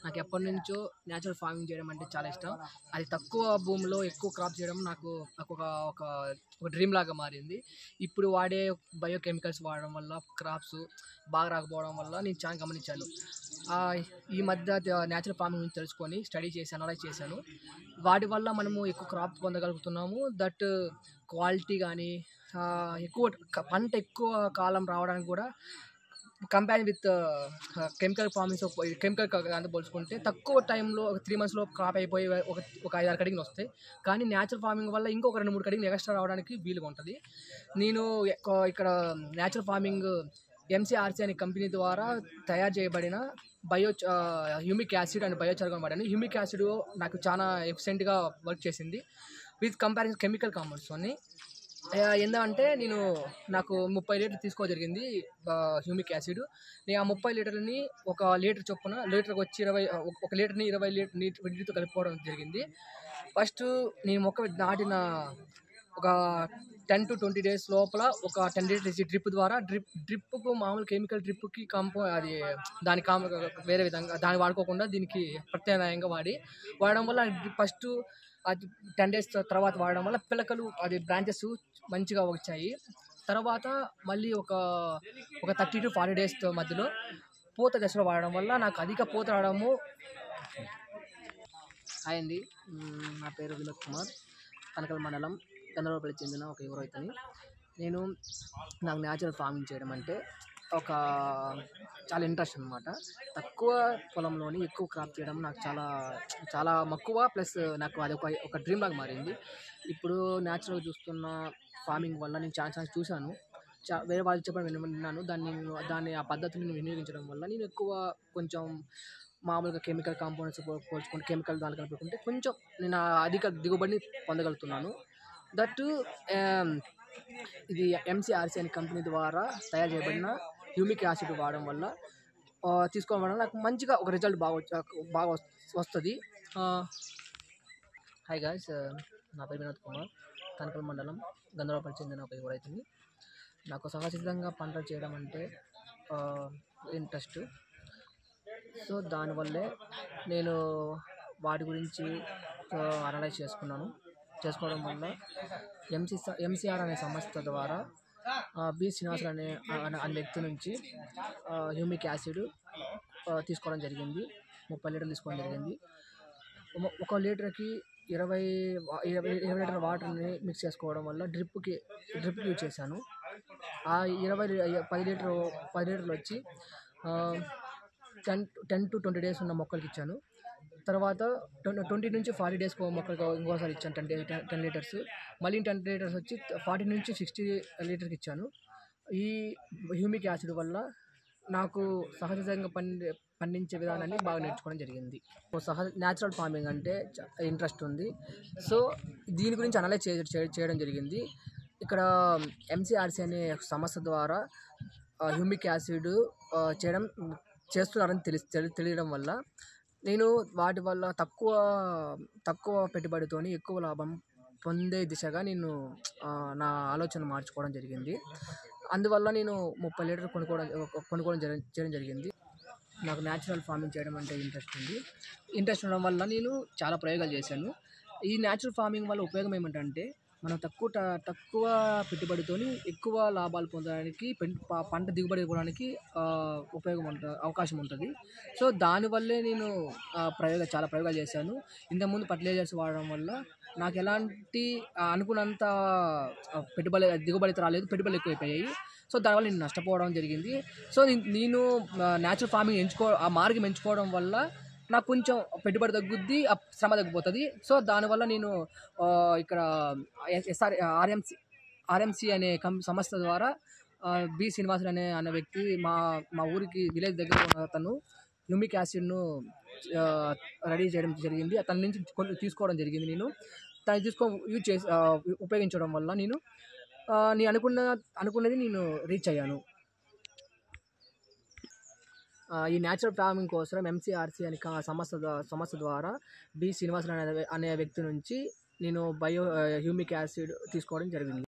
నాకు ఎప్పటినుంచో natural farming చేయడం అంటే చాలా ఇష్టం. అది తక్కువ భూమిలో ఎక్కువ క్రాప్ చేయడం నాకు ఒక ఒక ఒక డ్రీమ్ లాగా మారింది. ఇప్పుడు వాడే బయో కెమికల్స్ వాడడం వల్ల క్రాప్స్ బాగా రాకపోవడం వల్ల నేను చాలా గమనించాను. ఈ మధ్య న్యాచురల్ ఫార్మింగ్ గురించి తెలుసుకొని స్టడీ చేసి అనలైజ్ చేశాను. వాటి వల్ల మనము ఎక్కువ క్రాప్ పొందగలుగుతున్నాము. దట్ క్వాలిటీ కానీ ఎక్కువ పంట ఎక్కువ కాలం రావడానికి కూడా కంపేర్ విత్ కెమికల్ ఫార్మింగ్స్ దాంతో పోల్చుకుంటే తక్కువ టైంలో ఒక 3 monthsలో క్రాప్ అయిపోయి ఒక 5-6 కడిగిలు వస్తాయి. కానీ న్యాచురల్ ఫార్మింగ్ వల్ల ఇంకొక 2-3 కడిగిలు ఎక్స్ట్రా రావడానికి వీలుగా ఉంటుంది. నేను ఇక్కడ న్యాచురల్ ఫార్మింగ్ ఎంసీఆర్సీ అనే కంపెనీ ద్వారా తయారు చేయబడిన హ్యూమిక్ యాసిడ్ అండ్ బయోచార్గన్ వాడాను. హ్యూమిక్ యాసిడ్ నాకు చాలా ఎఫిషియెంట్గా వర్క్ చేసింది విత్ కంపారిజన్ కెమికల్ కాంపౌండ్స్తోని. ఏందంటే నాకు 30 లీటర్లు తీసుకోవడం జరిగింది హ్యూమిక్ యాసిడ్. నేను ఆ 30 లీటర్లని ఒక లీటర్ చొప్పున లీటర్కి వచ్చి 1 లీటర్ని 20 లీటర్ నీటితో కలుపుకోవడం జరిగింది. ఫస్ట్ నేను మొక్క నాటిన ఒక 10 to 20 days లోపల ఒక 10 లీటర్స్ డ్రిప్ ద్వారా డ్రిప్కు మామూలు కెమికల్ డ్రిప్కి అది దాని వేరే విధంగా దాన్ని వాడుకోకుండా దీనికి ప్రత్యామ్నాయంగా వాడడం వల్ల ఫస్ట్ అది 10 days తర్వాత వాడడం వల్ల పిలకలు బ్రాంచెస్ మంచిగా వచ్చాయి. తర్వాత మళ్ళీ ఒక 30 to 40 days మధ్యలో పూత దశలో వాడడం వల్ల నాకు అధిక పూత రావడము. హాయ్ అండి, నా పేరు వినోద్ కుమార్, కనకల్ మండలం గంధర్వపల్లి చెందిన ఒక యువ రైతుని. నాకు న్యాచురల్ ఫార్మింగ్ చేయడం అంటే చాలా ఇంట్రెస్ట్ అనమాట. తక్కువ పొలంలోని ఎక్కువ క్రాప్ చేయడం నాకు చాలా మక్కువ. ప్లస్ నాకు అది ఒక డ్రీమ్ లాగా మారింది. ఇప్పుడు న్యాచురల్గా చూస్తున్న ఫార్మింగ్ వల్ల నేను చాలా చూశాను, వేరే వాళ్ళు చెప్పడం విన్నాను. దాన్ని ఆ పద్ధతిని వినియోగించడం వల్ల నేను ఎక్కువ కొంచెం మామూలుగా కెమికల్ కాంపౌండ్స్ పోల్చుకుంటే కెమికల్ దాని కలుపుకుంటే కొంచెం నేను అధిక దిగుబడిని పొందగలుగుతున్నాను. దట్ ఇది ఎంసీఆర్సీ అనే కంపెనీ ద్వారా తయారు చేయబడిన హ్యూమిక్ యాసిడ్ వాడడం వల్ల తీసుకోవడం వల్ల నాకు మంచిగా ఒక రిజల్ట్ బాగా వస్తుంది. హాయ్ గాయ్స్, నా పేరు వినోద్ కుమార్, కనకల్ మండలం గంధర్వపల్లి చెందిన ఒక యువ రైతుని. నాకు సహజసిద్ధంగా పంటలు చేయడం అంటే ఇంట్రెస్ట్. సో దానివల్లే నేను వాటి గురించి అనలైజ్ చేసుకోవడం వల్ల ఎంసీఆర్ అనే సంస్థ ద్వారా బి శ్రీనివాసులు అనే వ్యక్తి నుంచి హ్యూమిక్ యాసిడ్ తీసుకోవడం జరిగింది. 30 లీటర్లు తీసుకోవడం జరిగింది. 1 లీటర్కి 20 లీటర్ వాటర్ని మిక్స్ చేసుకోవడం వల్ల డ్రిప్కి యూజ్ చేశాను. ఆ 10 లీటర్లు వచ్చి 10 to 20 days ఉన్న మొక్కలకి ఇచ్చాను. తర్వాత 20 నుంచి 40 days మొక్కలకి ఇంకోసారి ఇచ్చాను 10 లీటర్స్. మళ్ళీ 10 లీటర్స్ వచ్చి 40 నుంచి 60 లీటర్కి ఇచ్చాను. ఈ హ్యూమిక్ యాసిడ్ వల్ల నాకు సహజంగా పండించే విధానాన్ని బాగా నేర్చుకోవడం జరిగింది. న్యాచురల్ ఫార్మింగ్ అంటే ఇంట్రెస్ట్ ఉంది. సో దీని గురించి అనలైజ్ చేయడం జరిగింది. ఇక్కడ ఎంసీఆర్సీ అనే సంస్థ ద్వారా హ్యూమిక్ యాసిడ్ చేస్తున్నారని తెలియడం వల్ల నేను వాటి వల్ల తక్కువ పెట్టుబడితోని ఎక్కువ లాభం పొందే దిశగా నేను నా ఆలోచన మార్చుకోవడం జరిగింది. అందువల్ల నేను 30 లీటర్లు కొనుక్కోవడం చేయడం జరిగింది. నాకు న్యాచురల్ ఫార్మింగ్ చేయడం అంటే ఇంట్రెస్ట్ ఉండడం వల్ల నేను చాలా ప్రయోగాలు చేశాను. ఈ న్యాచురల్ ఫార్మింగ్ వల్ల ఉపయోగం ఏమిటంటే మనం తక్కువ పెట్టుబడితోని ఎక్కువ లాభాలు పొందడానికి పంట దిగుబడి ఇవ్వడానికి అవకాశం ఉంటుంది. సో దానివల్లే నేను చాలా ప్రయోగాలు చేశాను. ఇంతకుముందు ఫర్టిలైజర్స్ వాడడం వల్ల నాకు ఎలాంటి అనుకున్నంత దిగుబడి రాలేదు, పెట్టుబడులు ఎక్కువైపోయాయి. సో దానివల్ల నేను నష్టపోవడం జరిగింది. సో నేను న్యాచురల్ ఫార్మింగ్ ఆ మార్గం ఎంచుకోవడం వల్ల నాకు కొంచెం పెట్టుబడి తగ్గుద్ది, శ్రమ తగ్గిపోతుంది. సో దానివల్ల నేను ఇక్కడ ఆర్ఎంసీ అనే సంస్థ ద్వారా బి శ్రీనివాసులు అనే వ్యక్తి మా ఊరికి విలేజ్ దగ్గర ఉన్న అతను హ్యూమిక్ యాసిడ్ను రెడీ చేయడం జరిగింది. అతని నుంచి తీసుకోవడం జరిగింది. నేను దాన్ని ఉపయోగించడం వల్ల నేను అనుకున్నది నేను రీచ్ అయ్యాను. ఈ న్యాచురల్ ఫార్మింగ్ కోసం ఎంసీఆర్సీ అనే సంస్థ ద్వారా బి శ్రీనివాసులు అనే వ్యక్తి నుంచి నేను హ్యూమిక్ యాసిడ్ తీసుకోవడం జరిగింది.